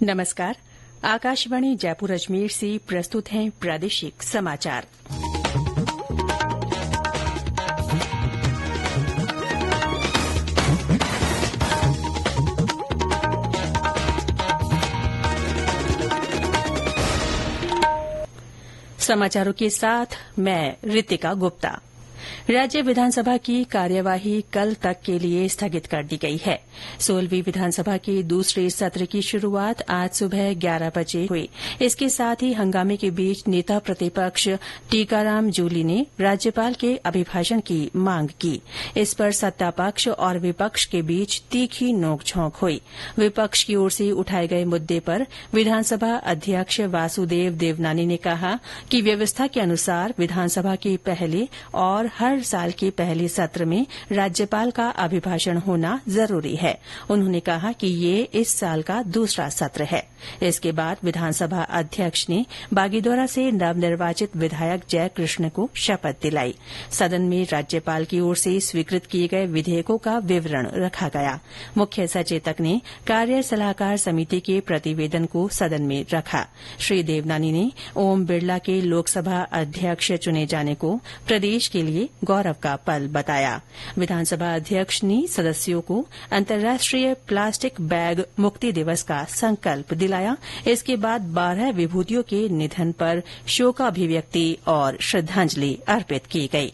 नमस्कार। आकाशवाणी जयपुर अजमेर से प्रस्तुत हैं प्रादेशिक समाचार। समाचारों के साथ मैं रितिका गुप्ता। राज्य विधानसभा की कार्यवाही कल तक के लिए स्थगित कर दी गई है। 16वीं विधानसभा के दूसरे सत्र की शुरूआत आज सुबह 11 बजे हुई। इसके साथ ही हंगामे के बीच नेता प्रतिपक्ष टीकाराम जूली ने राज्यपाल के अभिभाषण की मांग की। इस पर सत्तापक्ष और विपक्ष के बीच तीखी नोकझोंक हुई। विपक्ष की ओर से उठाए गए मुद्दे पर विधानसभा अध्यक्ष वासुदेव देवनानी ने कहा कि व्यवस्था के अनुसार विधानसभा के पहले और हर साल के पहले सत्र में राज्यपाल का अभिभाषण होना जरूरी है। उन्होंने कहा कि ये इस साल का दूसरा सत्र है। इसके बाद विधानसभा अध्यक्ष ने बागीदौरा से नवनिर्वाचित विधायक जयकृष्ण को शपथ दिलाई। सदन में राज्यपाल की ओर से स्वीकृत किए गए विधेयकों का विवरण रखा गया। मुख्य सचेतक ने कार्य सलाहकार समिति के प्रतिवेदन को सदन में रखा। श्री देवनानी ने ओम बिरला के लोकसभा अध्यक्ष चुने जाने को प्रदेश के लिए गौरव का पल बताया। विधानसभा अध्यक्ष ने सदस्यों को अंतर्राष्ट्रीय प्लास्टिक बैग मुक्ति दिवस का संकल्प दिलाया। इसके बाद 12 विभूतियों के निधन पर शोकाभिव्यक्ति और श्रद्धांजलि अर्पित की गई।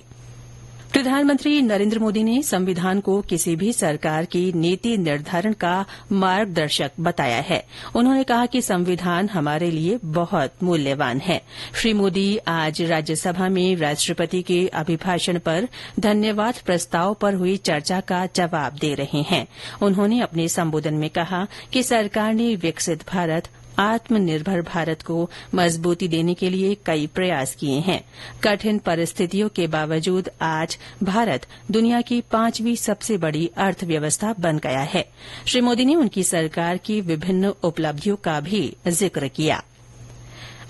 प्रधानमंत्री नरेंद्र मोदी ने संविधान को किसी भी सरकार की नीति निर्धारण का मार्गदर्शक बताया है। उन्होंने कहा कि संविधान हमारे लिए बहुत मूल्यवान है। श्री मोदी आज राज्यसभा में राष्ट्रपति के अभिभाषण पर धन्यवाद प्रस्ताव पर हुई चर्चा का जवाब दे रहे हैं। उन्होंने अपने संबोधन में कहा कि सरकार ने विकसित भारत आत्मनिर्भर भारत को मजबूती देने के लिए कई प्रयास किए हैं। कठिन परिस्थितियों के बावजूद आज भारत दुनिया की 5वीं सबसे बड़ी अर्थव्यवस्था बन गया है। श्री मोदी ने उनकी सरकार की विभिन्न उपलब्धियों का भी जिक्र किया।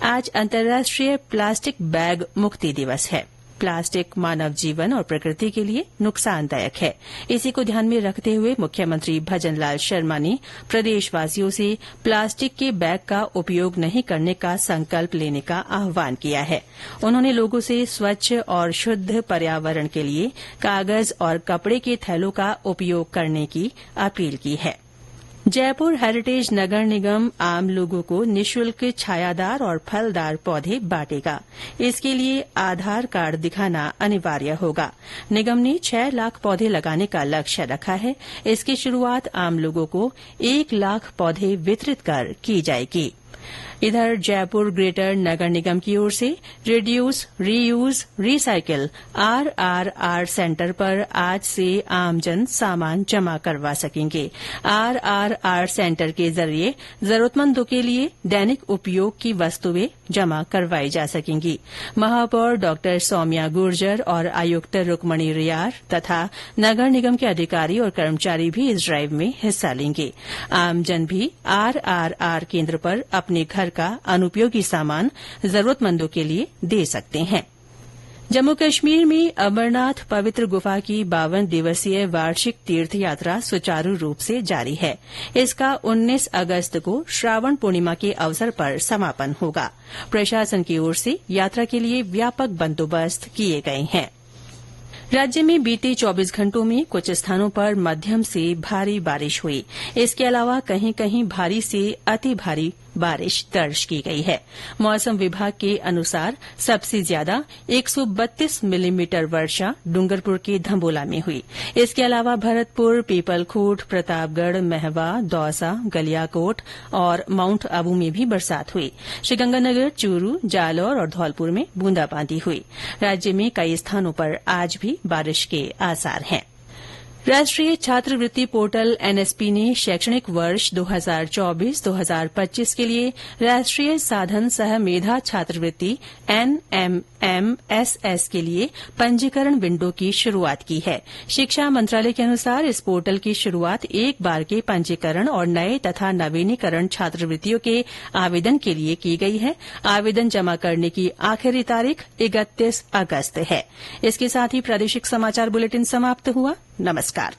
आज अंतर्राष्ट्रीय प्लास्टिक बैग मुक्ति दिवस है। प्लास्टिक मानव जीवन और प्रकृति के लिए नुकसानदायक है। इसी को ध्यान में रखते हुए मुख्यमंत्री भजनलाल शर्मा ने प्रदेशवासियों से प्लास्टिक के बैग का उपयोग नहीं करने का संकल्प लेने का आह्वान किया है। उन्होंने लोगों से स्वच्छ और शुद्ध पर्यावरण के लिए कागज और कपड़े के थैलों का उपयोग करने की अपील की है। जयपुर हेरिटेज नगर निगम आम लोगों को निःशुल्क छायादार और फलदार पौधे बांटेगा। इसके लिए आधार कार्ड दिखाना अनिवार्य होगा। निगम ने 6 लाख पौधे लगाने का लक्ष्य रखा है। इसकी शुरूआत आम लोगों को 1 लाख पौधे वितरित कर की जाएगी। इधर जयपुर ग्रेटर नगर निगम की ओर से reduce reuse recycle RRR centre पर आज से आमजन सामान जमा करवा सकेंगे। RRR सेंटर के जरिए जरूरतमंदों के लिए दैनिक उपयोग की वस्तुएं जमा करवाई जा सकेंगी। महापौर डॉ सौम्या गुर्जर और आयुक्त रुक्मणी रियार तथा नगर निगम के अधिकारी और कर्मचारी भी इस ड्राइव में हिस्सा लेंगे। आमजन भी RRR केंद्र पर अपने घर का अनुपयोगी सामान जरूरतमंदों के लिए दे सकते हैं। जम्मू कश्मीर में अमरनाथ पवित्र गुफा की 52 दिवसीय वार्षिक तीर्थ यात्रा सुचारू रूप से जारी है। इसका 19 अगस्त को श्रावण पूर्णिमा के अवसर पर समापन होगा। प्रशासन की ओर से यात्रा के लिए व्यापक बंदोबस्त किए गए हैं। राज्य में बीते 24 घंटों में कुछ स्थानों पर मध्यम से भारी बारिश हुई। इसके अलावा कहीं कहीं भारी से अति भारी बारिश दर्ज की गई है। मौसम विभाग के अनुसार सबसे ज्यादा 132 मिलीमीटर वर्षा डूंगरपुर के धंबोला में हुई। इसके अलावा भरतपुर, पीपलखूट, प्रतापगढ़, महवा, दौसा, गलियाकोट और माउंट आबू में भी बरसात हुई। श्रीगंगानगर, चूरू, जालौर और धौलपुर में बूंदाबांदी हुई। राज्य में कई स्थानों पर आज भी बारिश के आसार हैं। राष्ट्रीय छात्रवृत्ति पोर्टल एनएसपी ने शैक्षणिक वर्ष 2024-2025 के लिए राष्ट्रीय साधन सह मेधा छात्रवृत्ति NMMSS के लिए पंजीकरण विंडो की शुरूआत की है। शिक्षा मंत्रालय के अनुसार इस पोर्टल की शुरूआत एक बार के पंजीकरण और नए तथा नवीनीकरण छात्रवृत्तियों के आवेदन के लिए की गई है। आवेदन जमा करने की आखिरी तारीख 31 अगस्त है। इसके साथ ही प्रादेशिक समाचार बुलेटिन समाप्त हुआ। नमस्कार।